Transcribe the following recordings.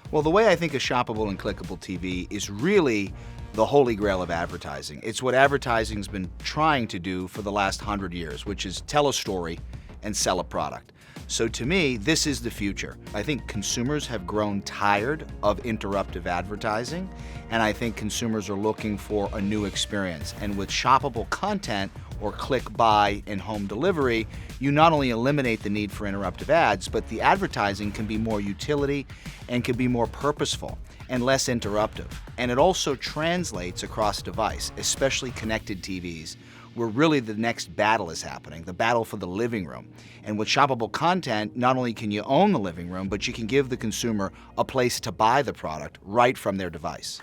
Well, the way I think of Shoppable and Clickable TV is really the holy grail of advertising. It's what advertising's been trying to do for the last 100 years, which is tell a story and sell a product. So to me, this is the future. I think consumers have grown tired of interruptive advertising, and I think consumers are looking for a new experience. And with shoppable content, or click, buy, and home delivery, you not only eliminate the need for interruptive ads, but the advertising can be more utility and can be more purposeful and less interruptive. And it also translates across device, especially connected TVs, where really the next battle is happening, the battle for the living room. And with shoppable content, not only can you own the living room, but you can give the consumer a place to buy the product right from their device.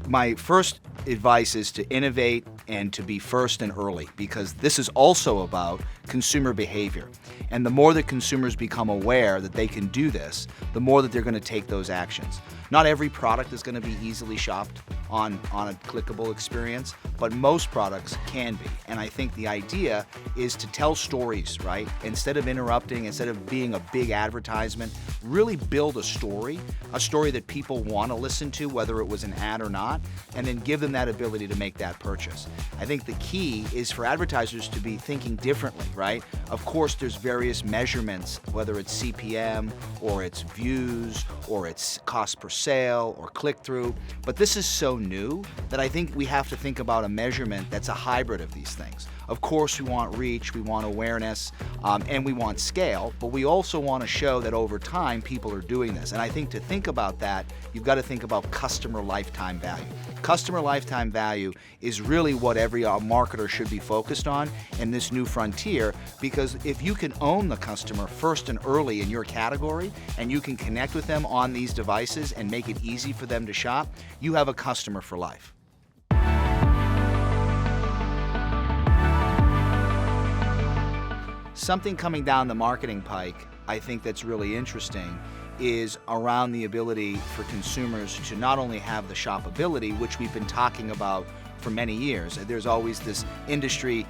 My first advice is to innovate and to be first and early, because this is also about consumer behavior. And the more that consumers become aware that they can do this, the more that they're going to take those actions. Not every product is going to be easily shopped on a clickable experience, but most products can be. And I think the idea is to tell stories, right? Instead of interrupting, instead of being a big advertisement, really build a story that people want to listen to, whether it was an ad or not, and then give them that ability to make that purchase. I think the key is for advertisers to be thinking differently, right? Of course, there's various measurements, whether it's CPM, or it's views, or it's cost per sale, or click-through, but this is so new that I think we have to think about a measurement that's a hybrid of these things. Of course, we want reach, we want awareness, and we want scale, but we also want to show that over time people are doing this. And I think to think about that, you've got to think about customer lifetime value. Customer lifetime value is really what every marketer should be focused on in this new frontier, because if you can own the customer first and early in your category, and you can connect with them on these devices and make it easy for them to shop, you have a customer for life. Something coming down the marketing pike, I think that's really interesting, is around the ability for consumers to not only have the shoppability, which we've been talking about for many years. There's always this industry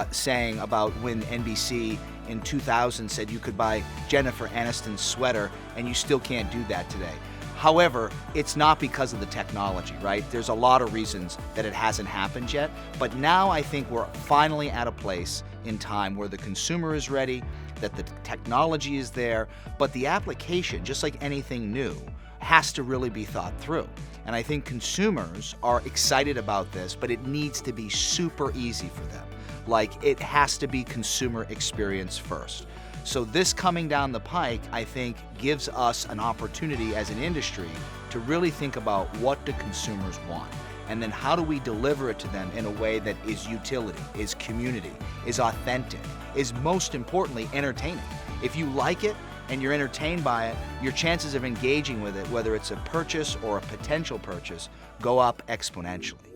saying about when NBC in 2000 said you could buy Jennifer Aniston's sweater, and you still can't do that today. However, it's not because of the technology, right? There's a lot of reasons that it hasn't happened yet, but now I think we're finally at a place in time where the consumer is ready, that the technology is there, but the application, just like anything new, has to really be thought through. And I think consumers are excited about this, but it needs to be super easy for them. Like, it has to be consumer experience first. So this coming down the pike, I think, gives us an opportunity as an industry to really think about what do consumers want, and then how do we deliver it to them in a way that is utility, is community, is authentic, is most importantly entertaining. If you like it and you're entertained by it, your chances of engaging with it, whether it's a purchase or a potential purchase, go up exponentially.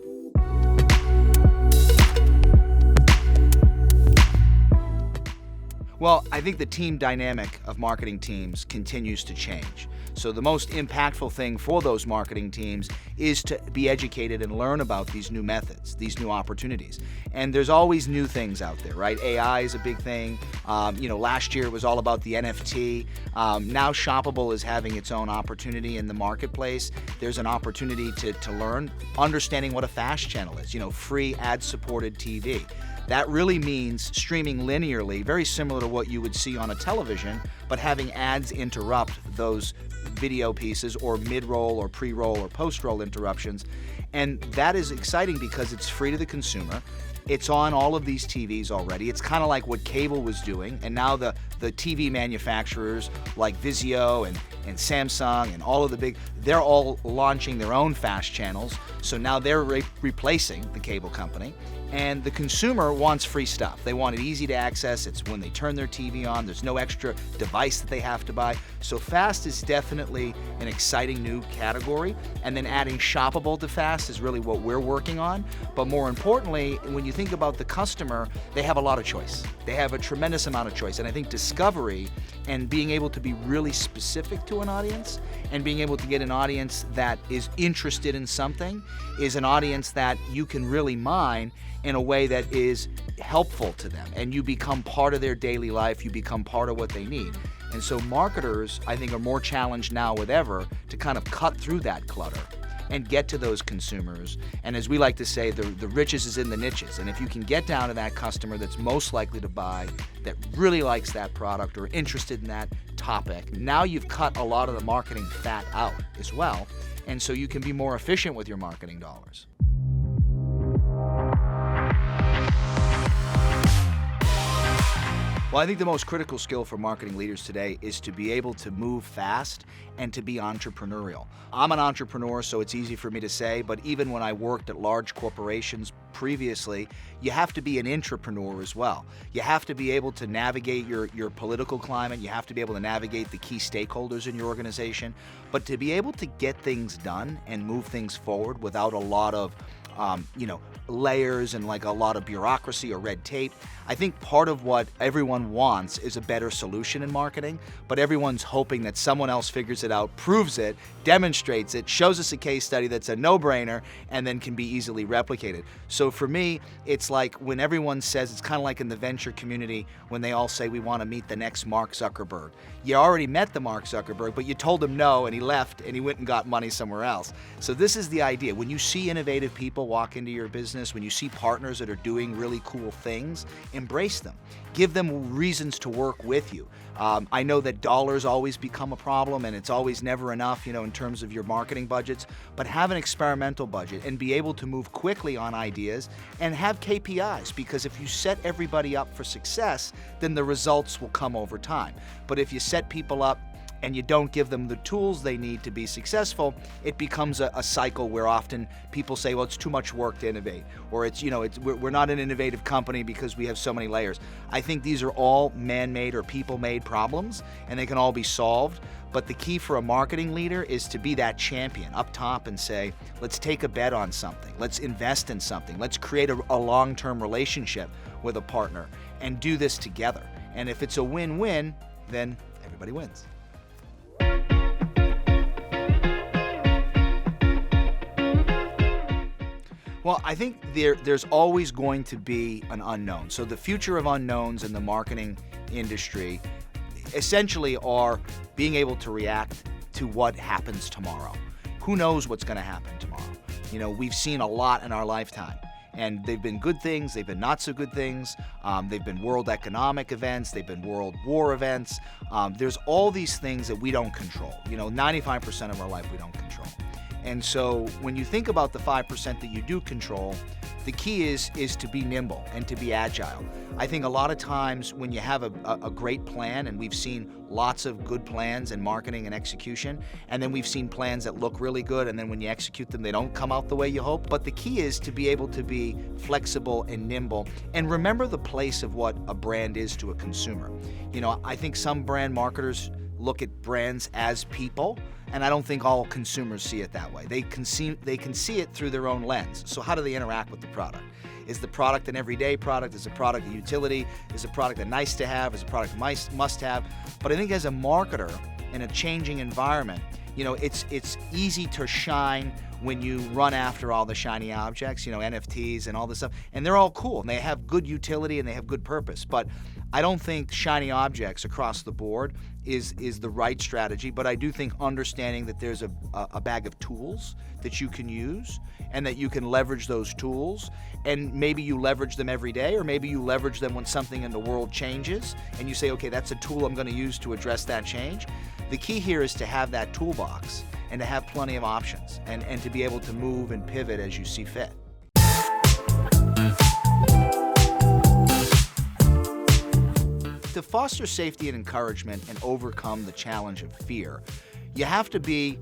Well, I think the team dynamic of marketing teams continues to change. So the most impactful thing for those marketing teams is to be educated and learn about these new methods, these new opportunities. And there's always new things out there, right? AI is a big thing. Last year it was all about the NFT. Now Shoppable is having its own opportunity in the marketplace. There's an opportunity to learn, understanding what a fast channel is, free ad-supported TV. That really means streaming linearly, very similar to what you would see on a television, but having ads interrupt those video pieces, or mid-roll or pre-roll or post-roll interruptions. And that is exciting because it's free to the consumer. It's on all of these TVs already. It's kind of like what cable was doing, and now the TV manufacturers like Vizio and Samsung and all of the big, they're all launching their own fast channels. So now they're replacing the cable company. And the consumer wants free stuff. They want it easy to access. It's when they turn their TV on. There's no extra device that they have to buy. So fast is definitely an exciting new category. And then adding shoppable to fast is really what we're working on. But more importantly, when you think about the customer, they have a lot of choice. They have a tremendous amount of choice. And I think discovery and being able to be really specific to an audience and being able to get an audience that is interested in something is an audience that you can really mine in a way that is helpful to them, and you become part of their daily life, you become part of what they need. And so marketers, I think, are more challenged now than ever to kind of cut through that clutter and get to those consumers. And as we like to say, the riches is in the niches. And if you can get down to that customer that's most likely to buy, that really likes that product or interested in that topic, now you've cut a lot of the marketing fat out as well. And so you can be more efficient with your marketing dollars. Well, I think the most critical skill for marketing leaders today is to be able to move fast and to be entrepreneurial. I'm an entrepreneur, so it's easy for me to say, but even when I worked at large corporations previously, you have to be an intrapreneur as well. You have to be able to navigate your political climate. You have to be able to navigate the key stakeholders in your organization. But to be able to get things done and move things forward without a lot of layers and like a lot of bureaucracy or red tape. I think part of what everyone wants is a better solution in marketing, but everyone's hoping that someone else figures it out, proves it, demonstrates it, shows us a case study that's a no-brainer, and then can be easily replicated. So for me, it's like when everyone says, it's kind of like in the venture community when they all say we want to meet the next Mark Zuckerberg. You already met the Mark Zuckerberg, but you told him no, and he left, and he went and got money somewhere else. So this is the idea. When you see innovative people walk into your business, when you see partners that are doing really cool things, embrace them. Give them reasons to work with you. I know that dollars always become a problem and it's always never enough, in terms of your marketing budgets, but have an experimental budget and be able to move quickly on ideas and have KPIs, because if you set everybody up for success, then the results will come over time. But if you set people up and you don't give them the tools they need to be successful, it becomes a cycle where often people say, well, it's too much work to innovate, or we're not an innovative company because we have so many layers. I think these are all man-made or people-made problems, and they can all be solved. But the key for a marketing leader is to be that champion up top and say, let's take a bet on something. Let's invest in something. Let's create a long-term relationship with a partner and do this together. And if it's a win-win, then everybody wins. Well, I think there's always going to be an unknown. So the future of unknowns in the marketing industry essentially are being able to react to what happens tomorrow. Who knows what's going to happen tomorrow? We've seen a lot in our lifetime. And they've been good things, they've been not so good things, they've been world economic events, they've been world war events. There's all these things that we don't control. 95% of our life we don't control. And so when you think about the 5% that you do control, the key is to be nimble and to be agile. I think a lot of times when you have a great plan, and we've seen lots of good plans in marketing and execution, and then we've seen plans that look really good, and then when you execute them, they don't come out the way you hope. But the key is to be able to be flexible and nimble, and remember the place of what a brand is to a consumer. I think some brand marketers look at brands as people, and I don't think all consumers see it that way. They can see it through their own lens. So how do they interact with the product? Is the product an everyday product? Is the product a utility? Is the product a nice to have? Is the product must have? But I think as a marketer in a changing environment, it's easy to shine when you run after all the shiny objects, NFTs and all this stuff, and they're all cool and they have good utility and they have good purpose. But I don't think shiny objects across the board is the right strategy, but I do think understanding that there's a bag of tools that you can use and that you can leverage those tools, and maybe you leverage them every day, or maybe you leverage them when something in the world changes and you say, okay, that's a tool I'm going to use to address that change. The key here is to have that toolbox and to have plenty of options and to be able to move and pivot as you see fit. To foster safety and encouragement and overcome the challenge of fear, you have to be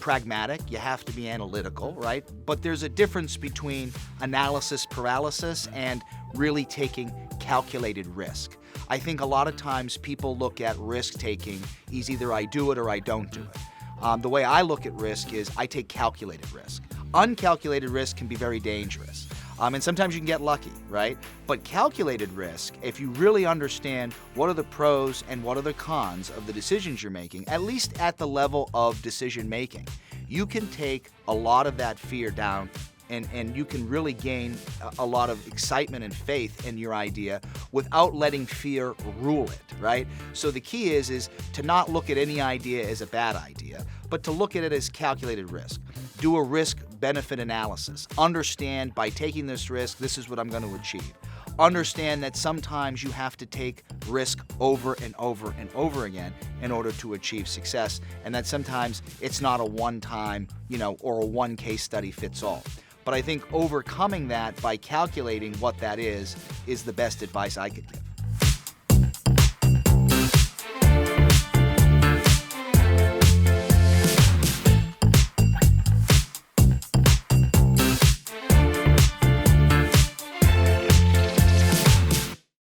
pragmatic, you have to be analytical, right? But there's a difference between analysis paralysis and really taking calculated risk. I think a lot of times people look at risk-taking as either I do it or I don't do it. The way I look at risk is I take calculated risk. Uncalculated risk can be very dangerous. And sometimes you can get lucky, right? But calculated risk, if you really understand what are the pros and what are the cons of the decisions you're making, at least at the level of decision making, you can take a lot of that fear down and you can really gain a lot of excitement and faith in your idea without letting fear rule it, right? So the key is to not look at any idea as a bad idea, but to look at it as calculated risk. Do a risk-benefit analysis. Understand, by taking this risk, this is what I'm going to achieve. Understand that sometimes you have to take risk over and over and over again in order to achieve success, and that sometimes it's not a one-time, or a one case study fits all. But I think overcoming that by calculating what that is the best advice I could give.